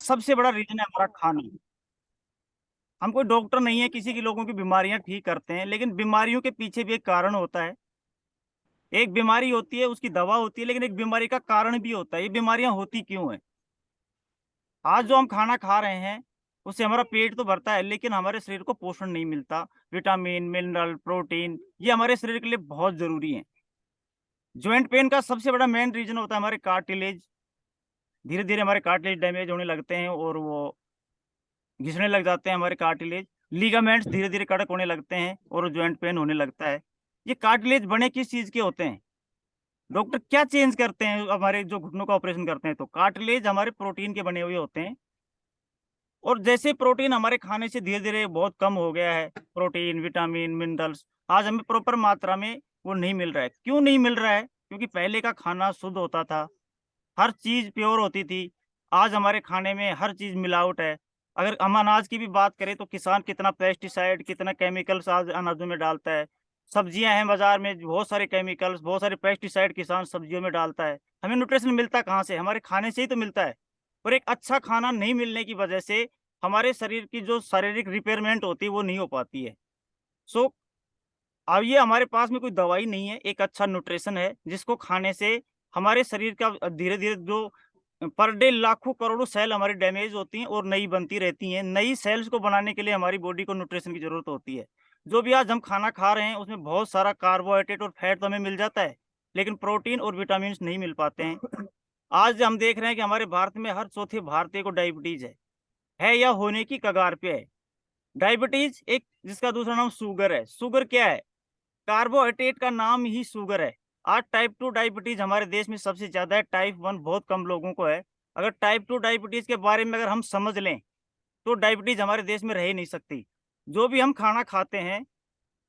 सबसे बड़ा रीज़न है हमारा खाना। हम कोई डॉक्टर नहीं है, किसी की लोगों की बीमारियाँ ठीक करते हैं, लेकिन बीमारियों के पीछे भी एक कारण होता है। एक बीमारी होती है, उसकी दवा होती है, लेकिन एक बीमारी का कारण भी होता है। ये बीमारियाँ होती क्यों हैं? आज जो हम खाना खा रहे हैं, उससे हमारा पेट तो भरता है, लेकिन हमारे शरीर को पोषण नहीं मिलता। विटामिन, मिनरल, प्रोटीन ये हमारे शरीर के लिए बहुत ज़रूरी हैं। जॉइंट पेन का सबसे बड़ा मेन रीज़न होता है हमारे कार्टिलेज। धीरे-धीरे हमारे कार्टिलेज डैमेज होने लगते हैं और वो घिसने लग जाते हैं हमारे कार्टिलेज। लिगामेंट्स धीरे-धीरे कड़क होने लगते हैं और जॉइंट पेन होने लगता है। ये कार्टिलेज बने किस चीज़ के होते हैं? डॉक्टर क्या चेंज करते हैं हमारे जो घुटनों का ऑपरेशन करते हैं तो? कार्टिलेज हमारे प्रोटीन के बने हुए होते हैं और जैसे प्रोटीन हमारे खाने से धीरे-धीरे बहुत कम हो गया है, प्रोटीन, विटामिन, मिनरल्स, आज हमें प्रॉपर मात्रा में वो नहीं मिल रहा है। क्यों नहीं मिल रहा है? क्योंकि पहले का खाना शुद्ध होता था, हर चीज़ प्योर होती थी। आज हमारे खाने में हर चीज़ मिलावट है। अगर हम अनाज की भी बात करें तो किसान कितना पेस्टिसाइड, कितना केमिकल्स आज अनाजों में डालता है। सब्जियाँ हैं बाज़ार में, बहुत सारे केमिकल्स, बहुत सारे पेस्टिसाइड किसान सब्जियों में डालता है। हमें न्यूट्रिशन मिलता कहाँ से? हमारे खाने से ही तो मिलता है। और एक अच्छा खाना नहीं मिलने की वजह से हमारे शरीर की जो शारीरिक रिपेयरमेंट होती है वो नहीं हो पाती है। सो अब ये हमारे पास में कोई दवाई नहीं है, एक अच्छा न्यूट्रिशन है जिसको खाने से हमारे शरीर का धीरे-धीरे जो पर डे लाखों करोड़ों सेल हमारी डैमेज होती हैं और नई बनती रहती हैं। नई सेल्स को बनाने के लिए हमारी बॉडी को न्यूट्रिशन की ज़रूरत होती है। जो भी आज हम खाना खा रहे हैं उसमें बहुत सारा कार्बोहाइड्रेट और फैट तो हमें मिल जाता है, लेकिन प्रोटीन और विटामिन्स नहीं मिल पाते हैं। आज हम देख रहे हैं कि हमारे भारत में हर चौथे भारतीय को डायबिटीज़ है या होने की कगार पे है। डायबिटीज़ एक जिसका दूसरा नाम शुगर है। शुगर क्या है? कार्बोहाइड्रेट का नाम ही शुगर है। आज टाइप 2 डायबिटीज़ हमारे देश में सबसे ज़्यादा है, टाइप 1 बहुत कम लोगों को है। अगर टाइप 2 डायबिटीज़ के बारे में अगर हम समझ लें, तो डायबिटीज़ हमारे देश में रह ही नहीं सकती। जो भी हम खाना खाते हैं,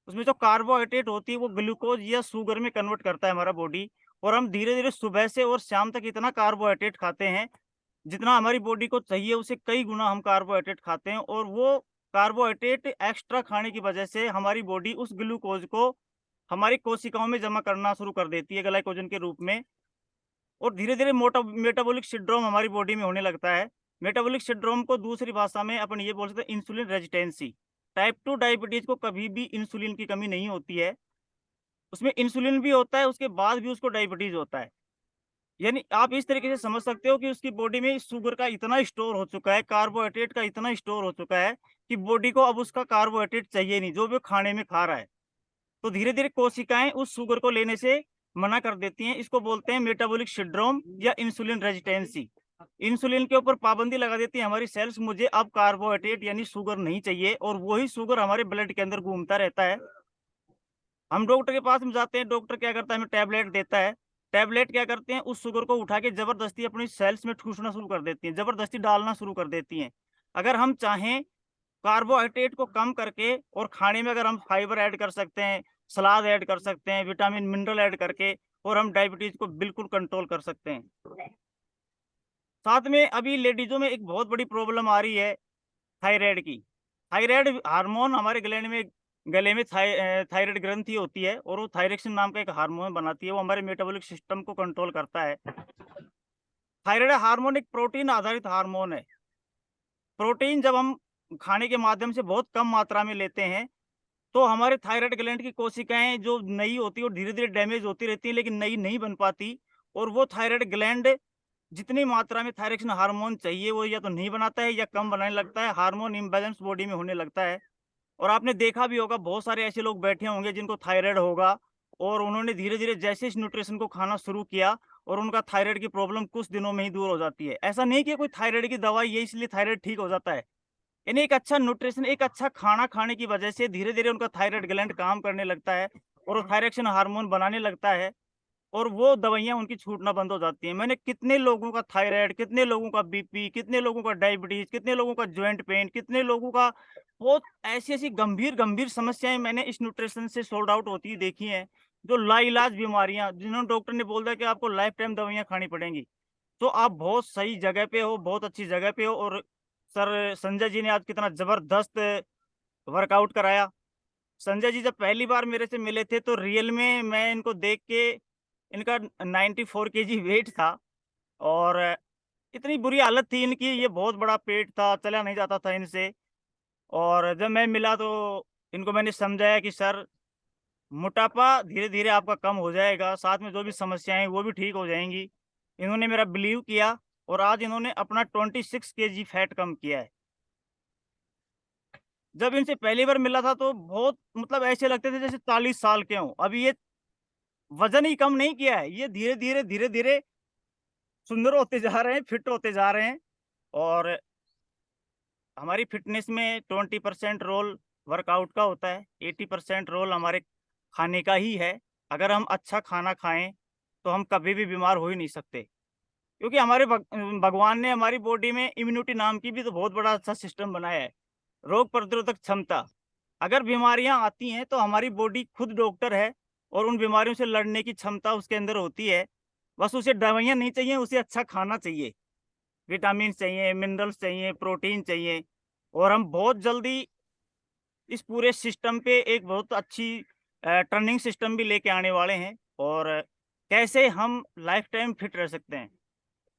उसमें जो कार्बोहाइड्रेट होती है, वो ग्लूकोज़ या शुगर में कन्वर्ट करता है हमारा बॉडी और हम धीरे-धीरे सुबह से और शाम तक इतना कार्बोहाइड्रेट खाते हैं, जितना हमारी बॉडी को चाहिए, उससे कई गुना हम कार्बोहाइड्रेट खाते हैं और वो कार्बोहाइड्रेट एक्स्ट्रा खाने की वजह से हमारी बॉडी उस ग्लूकोज़ को हमारी कोशिकाओं में जमा करना शुरू कर देती है ग्लाइकोजन के रूप में और धीरे-धीरे मोटा मेटाबॉलिक सिंड्रोम हमारी बॉडी में होने लगता है। मेटाबॉलिक सिंड्रोम को दूसरी भाषा में अपन ये बोल सकते हैं इंसुलिन रेजिस्टेंसी। टाइप 2 डायबिटीज़ को कभी भी इंसुलिन की कमी नहीं होती है। उसमें इंसुलिन भी होता है, उसके बाद भी उसको डायबिटीज़ होता है। यानी आप इस तरीके से समझ सकते हो कि उसकी बॉडी में शुगर का इतना स्टोर हो चुका है, कार्बोहाइड्रेट का इतना स्टोर हो चुका है कि बॉडी को अब उसका कार्बोहाइड्रेट चाहिए नहीं, जो भी वो खाने में खा रहा है। तो धीरे-धीरे कोशिकाएँ उस शुगर को लेने से मना कर देती हैं। इसको बोलते हैं मेटाबॉलिक सिंड्रोम या इंसुलिन रेजिस्टेंसी। इंसुलिन के ऊपर पाबंदी लगा देती है हमारी सेल्स, मुझे अब कार्बोहाइड्रेट यानी शुगर नहीं चाहिए और वही शुगर हमारे ब्लड के अंदर घूमता रहता है। हम डॉक्टर के पास में जाते हैं, डॉक्टर क्या करता है हमें टैबलेट देता है। टैबलेट क्या करते हैं उस शुगर को उठा के ज़बरदस्ती अपनी सेल्स में ठूँसना शुरू कर देती हैं, ज़बरदस्ती डालना शुरू कर देती हैं। अगर हम चाहें कार्बोहाइड्रेट को कम करके और खाने में अगर हम फाइबर ऐड कर सकते हैं, सलाद ऐड कर सकते हैं, विटामिन, मिनरल ऐड करके और हम डायबिटीज़ को बिल्कुल कंट्रोल कर सकते हैं। साथ में अभी लेडीज़ों में एक बहुत बड़ी प्रॉब्लम आ रही है थायराइड की। थायराइड हार्मोन हमारे गले में थायराइड ग्रंथि होती है और वो थायरोक्सिन नाम का एक हार्मोन बनाती है, वो हमारे मेटाबॉलिक सिस्टम को कंट्रोल करता है। थायराइड हार्मोन एक प्रोटीन आधारित हार्मोन है। प्रोटीन जब हम खाने के माध्यम से बहुत कम मात्रा में लेते हैं, तो हमारे थायराइड ग्लैंड की कोशिकाएँ जो नई होती है, वो धीरे-धीरे डैमेज होती रहती हैं, लेकिन नई नहीं बन पाती और वो थायराइड ग्लैंड जितनी मात्रा में थायरोक्सिन हार्मोन चाहिए, वो या तो नहीं बनाता है या कम बनाने लगता है, हार्मोन इम्बैलेंस बॉडी में होने लगता है। और आपने देखा भी होगा बहुत सारे ऐसे लोग बैठे होंगे जिनको थायराइड होगा और उन्होंने धीरे-धीरे जैसे इस न्यूट्रिशन को खाना शुरू किया और उनका थायराइड की प्रॉब्लम कुछ दिनों में ही दूर हो जाती है। ऐसा नहीं कि कोई थायराइड की दवाई है इसलिए थायराइड ठीक हो जाता है। यानी एक अच्छा न्यूट्रिशन, एक अच्छा खाना खाने की वजह से धीरे-धीरे उनका थायराइड ग्लैंड काम करने लगता है और वो थायरोक्सिन हार्मोन बनाने लगता है और वो दवाइयाँ उनकी छूटना बंद हो जाती हैं। मैंने कितने लोगों का थायराइड, कितने लोगों का बीपी, कितने लोगों का डायबिटीज़, कितने लोगों का जॉइंट पेन, कितने लोगों का बहुत ऐसी-ऐसी गंभीर-गंभीर समस्याएँ मैंने इस न्यूट्रिशन से सोल्ड आउट होती हुई देखी हैं, जो लाइलाज बीमारियाँ, जिन्होंने डॉक्टर ने बोल दिया कि आपको लाइफ टाइम दवाइयाँ खानी पड़ेंगी। तो आप बहुत सही जगह पे हो, बहुत अच्छी जगह पे हो और सर संजय जी ने आज कितना ज़बरदस्त वर्कआउट कराया। संजय जी जब पहली बार मेरे से मिले थे तो रियल में मैं इनको देख के इनका 94 केजी वेट था और इतनी बुरी हालत थी इनकी, ये बहुत बड़ा पेट था, चला नहीं जाता था इनसे। और जब मैं मिला तो इनको मैंने समझाया कि सर, मोटापा धीरे-धीरे आपका कम हो जाएगा, साथ में जो भी समस्याएँ हैं वो भी ठीक हो जाएँगी। इन्होंने मेरा बिलीव किया और आज इन्होंने अपना 26 केजी फैट कम किया है। जब इनसे पहली बार मिला था तो बहुत मतलब ऐसे लगते थे जैसे 40 साल के हों। अभी ये वज़न ही कम नहीं किया है, ये धीरे-धीरे, धीरे-धीरे सुंदर होते जा रहे हैं, फिट होते जा रहे हैं। और हमारी फ़िटनेस में 20% रोल वर्कआउट का होता है, 80% रोल हमारे खाने का ही है। अगर हम अच्छा खाना खाएँ, तो हम कभी भी बीमार हो ही नहीं सकते। क्योंकि हमारे भगवान ने हमारी बॉडी में इम्यूनिटी नाम की भी तो बहुत बड़ा अच्छा सिस्टम बनाया है। रोग प्रतिरोधक क्षमता। अगर बीमारियाँ आती हैं, तो हमारी बॉडी खुद डॉक्टर है और उन बीमारियों से लड़ने की क्षमता उसके अंदर होती है। बस उसे दवाइयाँ नहीं चाहिए, उसे अच्छा खाना चाहिए। विटामिन्स चाहिए, मिनरल्स चाहिए, प्रोटीन चाहिए। और हम बहुत जल्दी इस पूरे सिस्टम पे एक बहुत अच्छी टर्निंग सिस्टम भी लेके आने वाले हैं। और कैसे हम लाइफ टाइम फिट रह सकते हैं।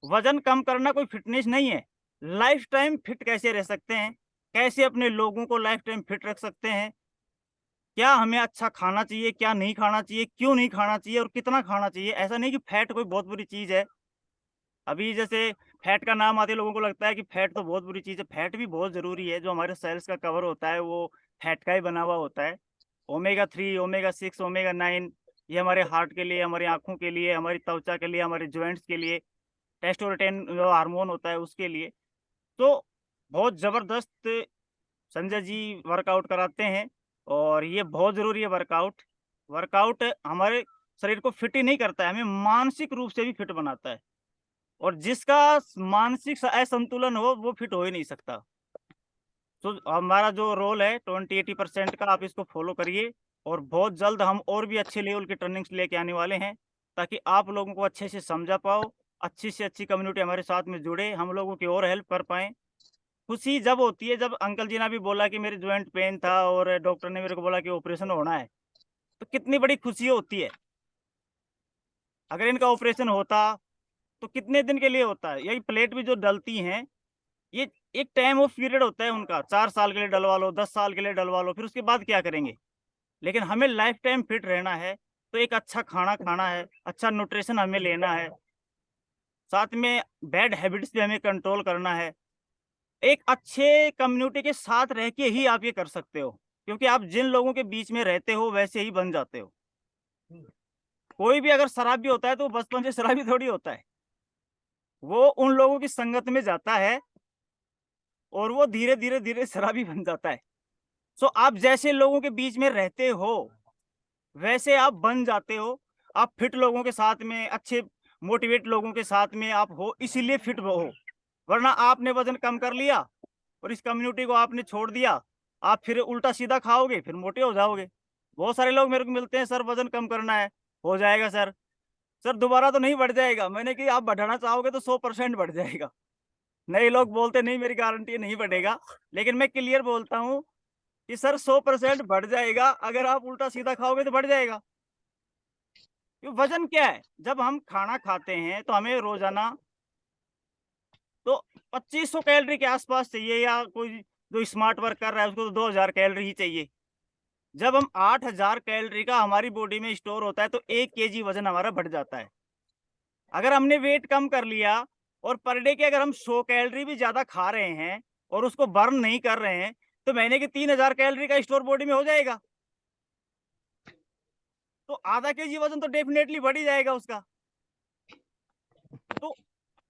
वजन कम करना कोई फिटनेस नहीं है। लाइफ टाइम फिट कैसे रह सकते हैं, कैसे अपने लोगों को लाइफ टाइम फिट रख सकते हैं, क्या हमें अच्छा खाना चाहिए, क्या नहीं खाना चाहिए, क्यों नहीं खाना चाहिए और कितना खाना चाहिए। ऐसा नहीं कि फैट कोई बहुत बुरी चीज़ है। अभी जैसे फैट का नाम आते ही लोगों को लगता है कि फैट तो बहुत बुरी चीज़ है। फैट भी बहुत ज़रूरी है, जो हमारे सेल्स का कवर होता है वो फैट का ही बना हुआ होता है। ओमेगा 3, ओमेगा 6, ओमेगा 9 ये हमारे हार्ट के लिए, हमारी आँखों के लिए, हमारी त्वचा के लिए, हमारे जॉइंट्स के लिए, टेस्टोस्टेरोन जो हार्मोन होता है उसके लिए। तो बहुत ज़बरदस्त संजय जी वर्कआउट कराते हैं और ये बहुत ज़रूरी है वर्कआउट। वर्कआउट हमारे शरीर को फिट ही नहीं करता है, हमें मानसिक रूप से भी फिट बनाता है। और जिसका मानसिक असंतुलन हो वो फिट हो ही नहीं सकता। तो हमारा जो रोल है 20-80% का, आप इसको फॉलो करिए और बहुत जल्द हम और भी अच्छे लेवल की ट्रेनिंग्स लेके आने वाले हैं, ताकि आप लोगों को अच्छे से समझा पाओ, अच्छी से अच्छी कम्युनिटी हमारे साथ में जुड़े, हम लोगों की और हेल्प कर पाएँ। खुशी जब होती है, जब अंकल जी ने भी बोला कि मेरे जॉइंट पेन था और डॉक्टर ने मेरे को बोला कि ऑपरेशन होना है, तो कितनी बड़ी खुशी होती है। अगर इनका ऑपरेशन होता तो कितने दिन के लिए होता है? यही प्लेट भी जो डलती हैं, ये एक टाइम ऑफ पीरियड होता है उनका, 4 साल के लिए डलवा लो, 10 साल के लिए डलवा लो, फिर उसके बाद क्या करेंगे? लेकिन हमें लाइफ टाइम फिट रहना है, तो एक अच्छा खाना खाना है, अच्छा न्यूट्रिशन हमें लेना है, साथ में बैड हैबिट्स भी हमें कंट्रोल करना है। एक अच्छे कम्युनिटी के साथ रह के ही आप ये कर सकते हो, क्योंकि आप जिन लोगों के बीच में रहते हो, वैसे ही बन जाते हो। कोई भी अगर शराबी होता है, तो वो बचपन से शराबी थोड़ी होता है। वो उन लोगों की संगत में जाता है और वो धीरे-धीरे, धीरे शराबी बन जाता है। सो आप जैसे लोगों के बीच में रहते हो, वैसे आप बन जाते हो। आप फिट लोगों के साथ में, अच्छे मोटिवेट लोगों के साथ में आप हो, इसीलिए फिट वो हो। वरना आपने वज़न कम कर लिया और इस कम्युनिटी को आपने छोड़ दिया, आप फिर उल्टा-सीधा खाओगे, फिर मोटे हो जाओगे। बहुत सारे लोग मेरे को मिलते हैं, "सर वज़न कम करना है।" "हो जाएगा सर।" "सर दोबारा तो नहीं बढ़ जाएगा?" मैंने कि आप बढ़ाना चाहोगे तो 100% बढ़ जाएगा। नए लोग बोलते नहीं, मेरी गारंटी है नहीं बढ़ेगा। लेकिन मैं क्लियर बोलता हूँ कि सर 100% बढ़ जाएगा, अगर आप उल्टा-सीधा खाओगे तो बढ़ जाएगा। ये वज़न क्या है? जब हम खाना खाते हैं तो हमें रोज़ाना तो 2500 कैलोरी के आस-पास चाहिए, या कोई जो स्मार्ट वर्क कर रहा है उसको तो 2000 कैलोरी ही चाहिए। जब हम 8000 कैलोरी का हमारी बॉडी में स्टोर होता है, तो 1 केजी वज़न हमारा बढ़ जाता है। अगर हमने वेट कम कर लिया और पर डे के अगर हम 100 कैलोरी भी ज़्यादा खा रहे हैं और उसको बर्न नहीं कर रहे हैं, तो महीने के 3000 कैलोरी का स्टोर बॉडी में हो जाएगा। तो आधा केजी वज़न तो डेफ़िनेटली बढ़ ही जाएगा उसका। तो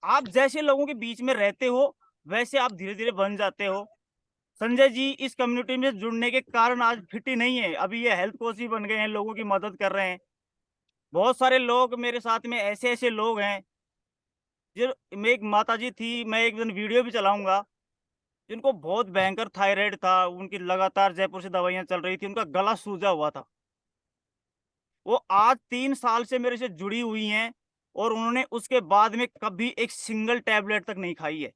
आप जैसे लोगों के बीच में रहते हो, वैसे आप धीरे-धीरे बन जाते हो। संजय जी इस कम्युनिटी में जुड़ने के कारण आज फिट ही नहीं है, अभी ये हेल्थ कोच भी बन गए हैं, लोगों की मदद कर रहे हैं। बहुत सारे लोग मेरे साथ में ऐसे-ऐसे लोग हैं, जो मैं एक माताजी थी, मैं एक दिन वीडियो भी चलाऊँगा, जिनको बहुत भयंकर थायराइड था, उनकी लगातार जयपुर से दवाइयाँ चल रही थी, उनका गला सूजा हुआ था। वो आज 3 साल से मेरे से जुड़ी हुई हैं और उन्होंने उसके बाद में कभी एक सिंगल टैबलेट तक नहीं खाई है।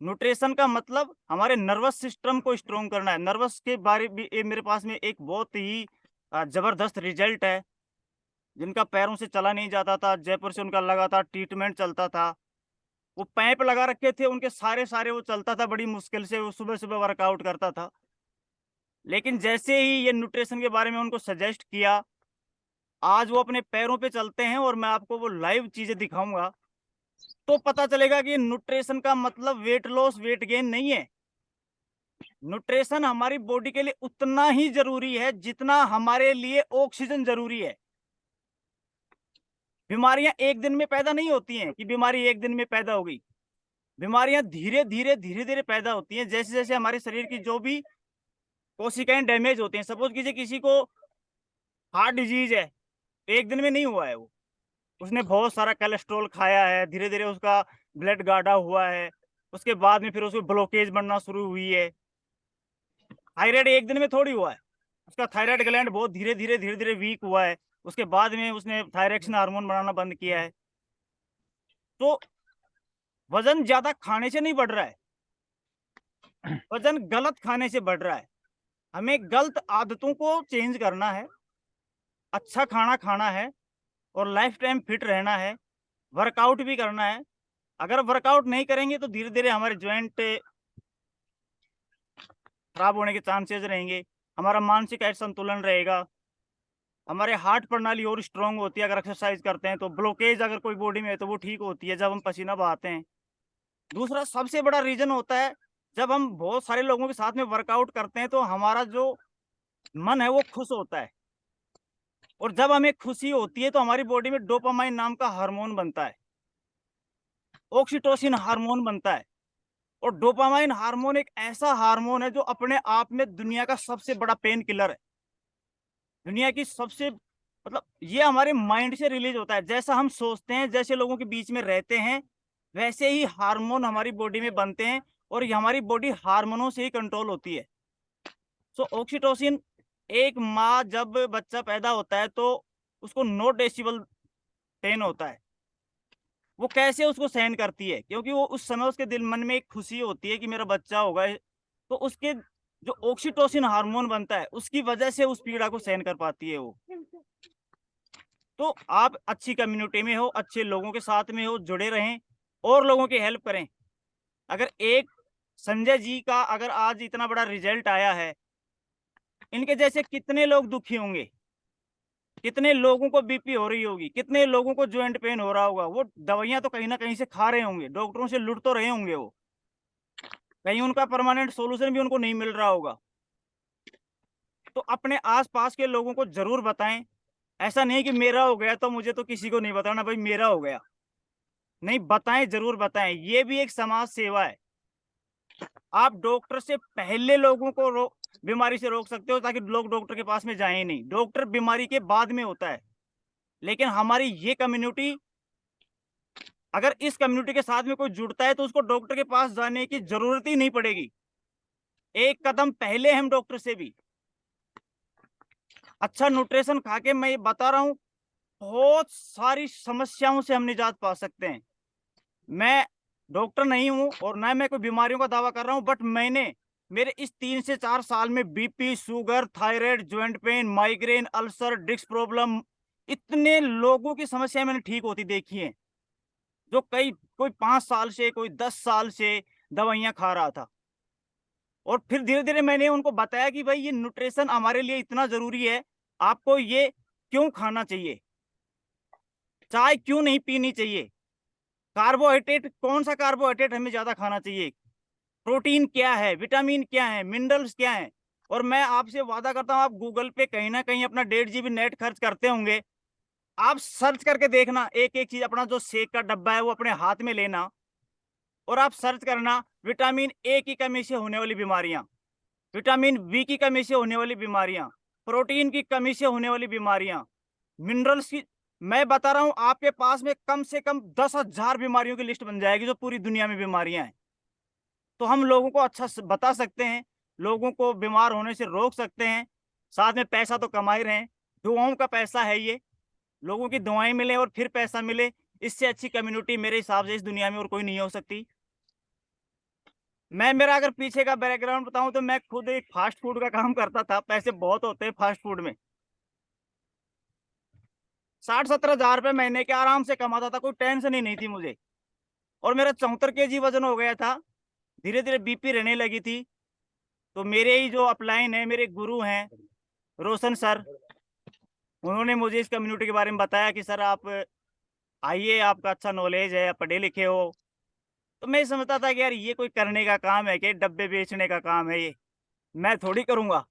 न्यूट्रिशन का मतलब हमारे नर्वस सिस्टम को स्ट्रॉन्ग करना है। नर्वस के बारे में मेरे पास में एक बहुत ही ज़बरदस्त रिज़ल्ट है। जिनका पैरों से चला नहीं जाता था, जयपुर से उनका लगातार ट्रीटमेंट चलता था। वो पैप लगा रखे थे उनके सारे सारे, वो चलता था बड़ी मुश्किल से, वो सुबह सुबह वर्कआउट करता था। लेकिन जैसे ही ये न्यूट्रिशन के बारे में उनको सजेस्ट किया, आज वो अपने पैरों पे चलते हैं और मैं आपको वो लाइव चीजें दिखाऊंगा, तो पता चलेगा कि न्यूट्रिशन का मतलब वेट लॉस वेट गेन नहीं है। न्यूट्रिशन हमारी बॉडी के लिए उतना ही जरूरी है जितना हमारे लिए ऑक्सीजन जरूरी है। बीमारियां एक दिन में पैदा नहीं होती हैं कि बीमारी एक दिन में पैदा हो गई। बीमारियां धीरे धीरे पैदा होती हैं, जैसे जैसे हमारे शरीर की जो भी कोशिकाएं डैमेज होती हैं। सपोज कीजिए किसी को हार्ट डिजीज है, एक दिन में नहीं हुआ है वो, उसने बहुत सारा कोलेस्ट्रॉल खाया है, धीरे धीरे उसका ब्लड गाढ़ा हुआ है, उसके बाद में फिर उसको ब्लॉकेज बनना शुरू हुई है। थायराइड एक दिन में थोड़ी हुआ है, उसका थायराइड ग्लैंड बहुत धीरे धीरे वीक हुआ है, उसके बाद में उसने थायरॉक्सिन हार्मोन बनाना बंद किया है। तो वजन ज्यादा खाने से नहीं बढ़ रहा है, वजन गलत खाने से बढ़ रहा है। हमें गलत आदतों को चेंज करना है, अच्छा खाना खाना है और लाइफ टाइम फिट रहना है, वर्कआउट भी करना है। अगर वर्कआउट नहीं करेंगे तो धीरे धीरे हमारे ज्वाइंट खराब होने के चांसेस रहेंगे, हमारा मानसिक संतुलन रहेगा, हमारे हार्ट प्रणाली और स्ट्रांग होती है अगर एक्सरसाइज करते हैं तो। ब्लॉकेज अगर कोई बॉडी में है तो वो ठीक होती है जब हम पसीना बहाते हैं। दूसरा सबसे बड़ा रीजन होता है, जब हम बहुत सारे लोगों के साथ में वर्कआउट करते हैं तो हमारा जो मन है वो खुश होता है, और जब हमें खुशी होती है तो हमारी बॉडी में डोपामाइन नाम का हार्मोन बनता है, ऑक्सीटोसिन हार्मोन बनता है। और डोपामाइन हार्मोन एक ऐसा हार्मोन है जो अपने आप में दुनिया का सबसे बड़ा पेन किलर है, दुनिया की सबसे, मतलब ये हमारे माइंड से रिलीज होता है। जैसा हम सोचते हैं, जैसे लोगों के बीच में रहते हैं, वैसे ही हार्मोन हमारी बॉडी में बनते हैं, और ये हमारी बॉडी हार्मोनों से ही कंट्रोल होती है। सो ऑक्सीटोसिन, एक माँ जब बच्चा पैदा होता है तो उसको 9 डेसिबल पेन होता है। वो कैसे उसको सहन करती है, क्योंकि वो उस समय उसके दिल मन में एक खुशी होती है कि मेरा बच्चा होगा, तो उसके जो ऑक्सीटोसिन हार्मोन बनता है उसकी वजह से उस पीड़ा को सहन कर पाती है वो। तो आप अच्छी कम्युनिटी में हो, अच्छे लोगों के साथ में हो, जुड़े रहें और लोगों की हेल्प करें। अगर एक संजय जी का अगर आज इतना बड़ा रिजल्ट आया है, इनके जैसे कितने लोग दुखी होंगे, कितने लोगों को बीपी हो रही होगी, कितने लोगों को जॉइंट पेन हो रहा होगा। वो दवाइयां तो कहीं ना कहीं से खा रहे होंगे, डॉक्टरों से लुट तो रहे होंगे, वो कहीं उनका परमानेंट सॉल्यूशन भी उनको नहीं मिल रहा होगा। तो अपने आसपास के लोगों को जरूर बताएं। ऐसा नहीं कि मेरा हो गया तो मुझे तो किसी को नहीं बताना भाई मेरा हो गया, नहीं, बताएं, जरूर बताएं। ये भी एक समाज सेवा है। आप डॉक्टर से पहले लोगों को बीमारी से रोक सकते हो ताकि लोग डॉक्टर के पास में जाएं नहीं। डॉक्टर बीमारी के बाद में होता है, लेकिन हमारी ये कम्युनिटी, अगर इस कम्युनिटी के साथ में कोई जुड़ता है तो उसको डॉक्टर के पास जाने की जरूरत ही नहीं पड़ेगी, एक कदम पहले हम डॉक्टर से भी। अच्छा न्यूट्रिशन खा के मैं ये बता रहा हूँ, बहुत सारी समस्याओं से हम निजात पा सकते हैं। मैं डॉक्टर नहीं हूं और ना मैं कोई बीमारियों का दावा कर रहा हूं, बट मैंने मेरे इस 3 से 4 साल में BP, sugar, thyroid, joint pain, migraine, ulcer, disc problem, इतने लोगों की समस्याएं मैंने ठीक होती देखी हैं, जो कोई 5 साल से, कोई 10 साल से दवाइयां खा रहा था। और फिर धीरे धीरे मैंने उनको बताया कि भाई ये न्यूट्रिशन हमारे लिए इतना जरूरी है, आपको ये क्यों खाना चाहिए, चाय क्यों नहीं पीनी चाहिए, कार्बोहाइड्रेट, कौन सा कार्बोहाइड्रेट हमें ज्यादा खाना चाहिए, प्रोटीन क्या है, विटामिन क्या है, मिनरल्स क्या है। और मैं आपसे वादा करता हूं, आप गूगल पे कहीं ना कहीं अपना 1.5 GB नेट खर्च करते होंगे, आप सर्च करके देखना, एक एक चीज, अपना जो शेक का डब्बा है वो अपने हाथ में लेना और आप सर्च करना विटामिन ए की कमी से होने वाली बीमारियां, विटामिन बी की कमी से होने वाली बीमारियां, प्रोटीन की कमी से होने वाली बीमारियां, मिनरल्स की। मैं बता रहा हूं आपके पास में कम से कम 10,000 बीमारियों की लिस्ट बन जाएगी जो पूरी दुनिया में बीमारियां हैं। तो हम लोगों को अच्छा बता सकते हैं, लोगों को बीमार होने से रोक सकते हैं, साथ में पैसा तो कमा ही रहे हैं। दुआओं का पैसा है ये, लोगों की दुआएं मिले और फिर पैसा मिले, इससे अच्छी कम्युनिटी मेरे हिसाब से इस दुनिया में और कोई नहीं हो सकती। मैं, मेरा अगर पीछे का बैकग्राउंड बताऊं तो मैं खुद एक फास्ट फूड का काम करता था। पैसे बहुत होते हैं फास्ट फूड में, 60-70 हजार रुपए महीने के आराम से कमाता था, कोई टेंशन ही नहीं थी मुझे। और मेरा 74 केजी वजन हो गया था। धीरे धीरे बीपी रहने लगी थी। तो मेरे ही जो अपलाइन है, मेरे गुरु हैं रोशन सर, उन्होंने मुझे इस कम्युनिटी के बारे में बताया कि सर आप आइए, आपका अच्छा नॉलेज है, आप पढ़े लिखे हो। तो मैं समझता था कि यार ये कोई करने का काम है, कि डब्बे बेचने का काम है ये, मैं थोड़ी करूँगा।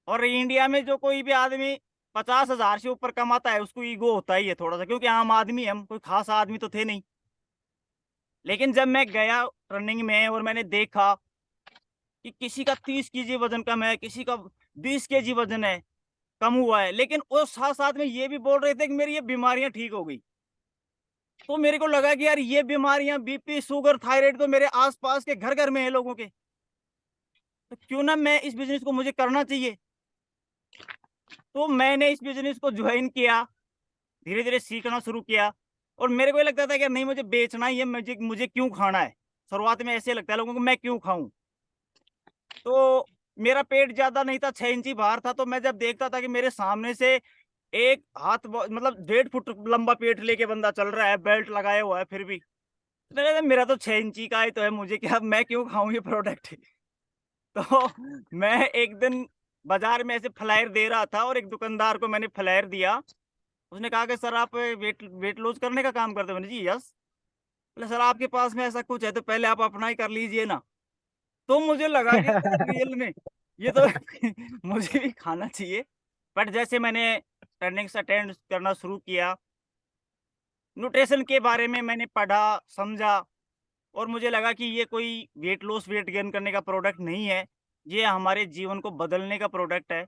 और इंडिया में जो कोई भी आदमी 50,000 से ऊपर कमाता है, उसको ईगो होता ही है थोड़ा सा, क्योंकि आम आदमी हम कोई खास आदमी तो थे नहीं। लेकिन जब मैं गया रनिंग में और मैंने देखा कि किसी का 30 केजी वजन कम है, किसी का 20 केजी वजन है, कम हुआ है, लेकिन वो साथ साथ में ये भी बोल रहे थे कि मेरी ये बीमारियां ठीक हो गई। तो मेरे को लगा कि यार ये बीमारियां, बीपी, शुगर, थायराइड तो मेरे आसपास के घर घर में है लोगों के, तो क्यों ना मैं इस बिजनेस को, मुझे करना चाहिए। तो मैंने इस बिजनेस को ज्वाइन किया, धीरे धीरे सीखना शुरू किया। और मेरे को ये लगता था कि नहीं, मुझे बेचना ही है, मुझे मुझे क्यों खाना है। शुरुआत में ऐसे लगता है लोगों को, मैं क्यों खाऊं। तो मेरा पेट ज्यादा नहीं था, 6 इंची बाहर था। तो मैं जब देखता था कि मेरे सामने से एक हाथ मतलब 1.5 फुट लंबा पेट लेके बंदा चल रहा है, बेल्ट लगाया हुआ है, फिर भी तो मैंने कहा, मेरा तो 6 इंची का ही तो है, मुझे क्या, मैं क्यों खाऊं ये प्रोडक्ट। तो मैं एक दिन बाजार में ऐसे फ्लायर दे रहा था, और एक दुकानदार को मैंने फ्लायर दिया। उसने कहा कि सर आप वेट वेट लॉस करने का काम करते हो? मैंने जी यस। बोले सर आपके पास में ऐसा कुछ है तो पहले आप अपना ही कर लीजिए ना। तो मुझे लगा कि यार रियल में ये तो मुझे भी खाना चाहिए। बट जैसे मैंने ट्रेनिंग्स अटेंड करना शुरू किया, न्यूट्रिशन के बारे में मैंने पढ़ा, समझा, और मुझे लगा कि ये कोई वेट लॉस, वेट गेन करने का प्रोडक्ट नहीं है, ये हमारे जीवन को बदलने का प्रोडक्ट है।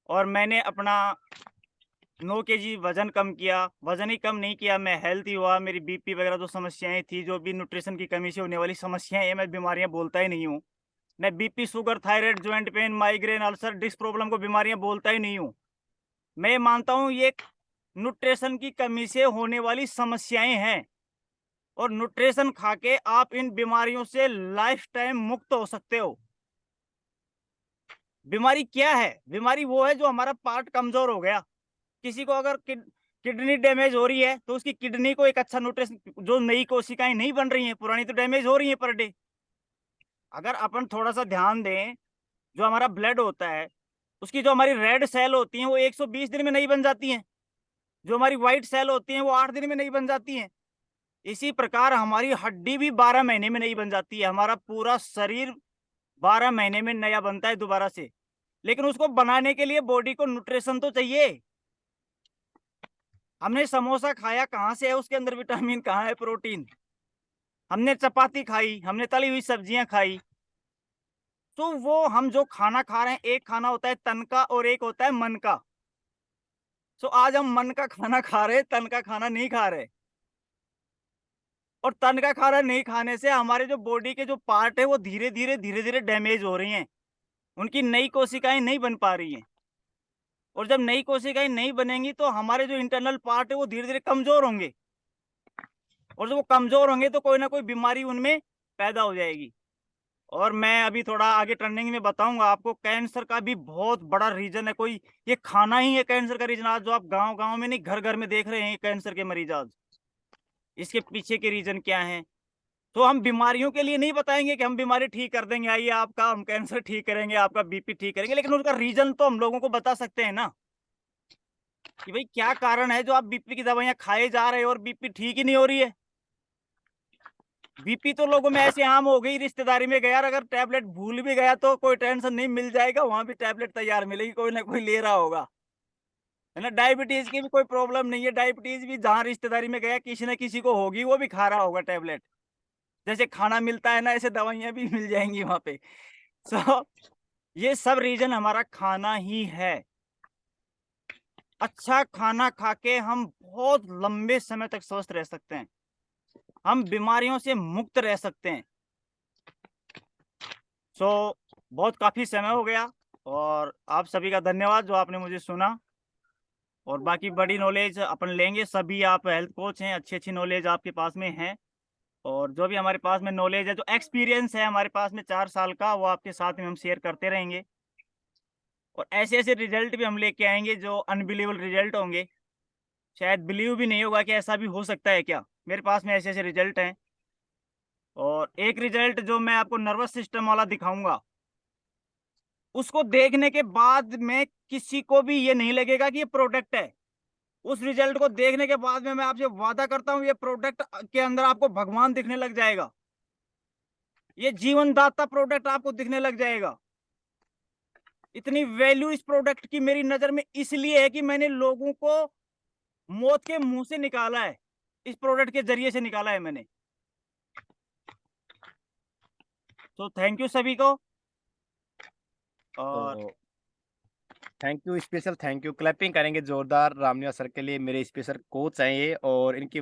और मैंने अपना 9 केजी वज़न कम किया। वज़न ही कम नहीं किया, मैं हेल्दी हुआ। मेरी बीपी वगैरह जो समस्याएँ थी, जो भी न्यूट्रिशन की कमी से होने वाली समस्याएँ हैं, मैं बीमारियाँ बोलता ही नहीं हूँ। मैं BP, sugar, thyroid, joint pain, migraine, ulcer, disc problem को बीमारियाँ बोलता ही नहीं हूँ। मैं मानता हूँ ये न्यूट्रिशन की कमी से होने वाली समस्याएँ हैं, और न्यूट्रिशन खा के आप इन बीमारियों से लाइफ टाइम मुक्त हो सकते हो। बीमारी क्या है? बीमारी वो है जो हमारा पार्ट कमज़ोर हो गया। किसी को अगर किडनी डैमेज हो रही है, तो उसकी किडनी को एक अच्छा न्यूट्रिशन, जो नई कोशिकाएँ नहीं बन रही हैं, पुरानी तो डैमेज हो रही हैं पर डे। अगर अपन थोड़ा-सा ध्यान दें, जो हमारा ब्लड होता है, उसकी जो हमारी रेड सेल होती हैं, वो 120 दिन में नहीं बन जाती हैं। जो हमारी व्हाइट सेल होती हैं, वो 8 दिन में नहीं बन जाती हैं। इसी प्रकार हमारी हड्डी भी 12 महीने में नहीं बन जाती है। हमारा पूरा शरीर 12 महीने में नया बनता है दोबारा से। लेकिन उसको बनाने के लिए बॉडी को न्यूट्रिशन तो चाहिए। हमने समोसा खाया, कहाँ से है उसके अंदर विटामिन, कहाँ है प्रोटीन? हमने चपाती खाई, हमने तली हुई सब्जियाँ खाई। तो वो हम जो खाना खा रहे हैं, एक खाना होता है तन का और एक होता है मन का। सो आज हम मन का खाना खा रहे हैं, तन का खाना नहीं खा रहे। और तन का खाना नहीं खाने से हमारे जो बॉडी के जो पार्ट है, वो धीरे-धीरे डैमेज हो रही हैं। उनकी नई कोशिकाएँ नहीं बन पा रही हैं। और जब नई कोशिकाएँ नहीं बनेंगी, तो हमारे जो इंटरनल पार्ट है, वो धीरे-धीरे कमज़ोर होंगे। और जब वो कमज़ोर होंगे, तो कोई ना कोई बीमारी उनमें पैदा हो जाएगी। और मैं अभी थोड़ा आगे ट्रेंडिंग में बताऊँगा आपको, कैंसर का भी बहुत बड़ा रीज़न है। कोई ये खाना ही है कैंसर का रीज़न। आज जो आप गाँव-गाँव में नहीं, घर-घर में देख रहे हैं कैंसर के मरीज़ आज। इसके पीछे के रीज़न क्या हैं? तो हम बीमारियों के लिए नहीं बताएँगे कि हम बीमारी ठीक कर देंगे, आइए आपका हम कैंसर ठीक करेंगे, आपका बीपी ठीक करेंगे, लेकिन उसका रीज़न तो हम लोगों को बता सकते हैं ना, कि भई क्या कारण है जो आप बीपी की दवाइयाँ खाए जा रहे हो और बीपी ठीक ही नहीं हो रही है। बीपी तो लोगों में ऐसे आम हो गई, रिश्तेदारी में गया और अगर टैबलेट भूल भी गया तो कोई टेंशन नहीं, मिल जाएगा, वहाँ भी टैबलेट तैयार मिलेगी, कोई ना कोई ले रहा होगा। है ना? डायबिटीज़ की भी कोई प्रॉब्लम नहीं है, डायबिटीज़ भी जहाँ रिश्तेदारी में गया किसी न किसी को होगी, वो भी खा रहा होगा टैबलेट। जैसे खाना मिलता है ना, ऐसे दवाइयाँ भी मिल जाएँगी वहाँ पे। सो ये सब रीज़न हमारा खाना ही है। अच्छा खाना खा के हम बहुत लंबे समय तक स्वस्थ रह सकते हैं। हम बीमारियों से मुक्त रह सकते हैं। सो बहुत काफ़ी समय हो गया, और आप सभी का धन्यवाद जो आपने मुझे सुना। और बाकी बड़ी नॉलेज अपन लेंगे, सभी आप हेल्थ कोच हैं, अच्छी-अच्छी नॉलेज आपके पास में है। और जो भी हमारे पास में नॉलेज है, जो एक्सपीरियंस है हमारे पास में 4 साल का, वो आपके साथ में हम शेयर करते रहेंगे। और ऐसे-ऐसे रिज़ल्ट भी हम लेके आएँगे जो अनबिलीवेबल रिज़ल्ट होंगे। शायद बिलीव भी नहीं होगा कि ऐसा भी हो सकता है क्या? मेरे पास में ऐसे-ऐसे रिज़ल्ट हैं। और एक रिजल्ट जो मैं आपको नर्वस सिस्टम वाला दिखाऊँगा, उसको देखने के बाद में किसी को भी ये नहीं लगेगा कि ये प्रोडक्ट है। उस रिजल्ट को देखने के बाद में मैं आपसे वादा करता हूँ, ये प्रोडक्ट के अंदर आपको भगवान दिखने लग जाएगा। ये जीवनदाता प्रोडक्ट आपको दिखने लग जाएगा। इतनी वैल्यू इस प्रोडक्ट की मेरी नज़र में इसलिए है कि मैंने लोगों को मौत के मुँह से निकाला है। इस प्रोडक्ट के ज़रिए से निकाला है मैंने। तो थैंक यू सभी को। और तो thank you, special thank you. Clapping करेंगे जोरदार रामनिवास सर के लिए, मेरे स्पेशल कोच हैं ये और इनकी